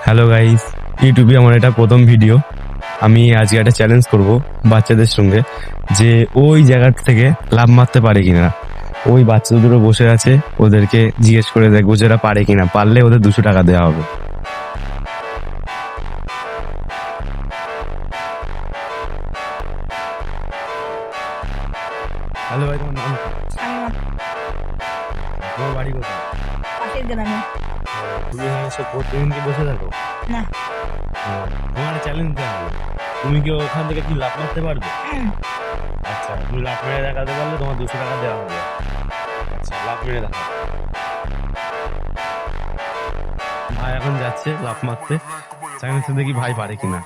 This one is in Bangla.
হ্যালো গাইস, ইউটিউবে আমার এটা প্রথম ভিডিও। আমি আজকে একটা চ্যালেঞ্জ করব বাচ্চাদের সঙ্গে, যে ওই জায়গা থেকে লাফ মারতে পারে কিনা। ওই বাচ্চা দুটো বসে আছে, ওদেরকে জিজ্ঞেস করে দেখবো যে ওরা পারে কিনা। পারলে ওদের 200 টাকা দেওয়া হবে। হ্যালো ভাই, তোমার নাম কি? সালমা। তোমার বাড়ি কোথায়? পাশের গ্রামে। তুমি এখানে সব প্রতিদিন কি বসে থাকো? না। তোমার চ্যালেঞ্জ দেওয়া হবে, তুমি কি ওখান থেকে কি লাফ মারতে পারবে? আচ্ছা, তুমি লাফ মেরে দেখাতে পারলে তোমার 200 টাকা দেওয়া হবে। আচ্ছা, লাফ মেরে দেখা। ভাই এখন যাচ্ছে লাফ মারতে, চ্যালেঞ্জটা দেখি ভাই পারে কিনা।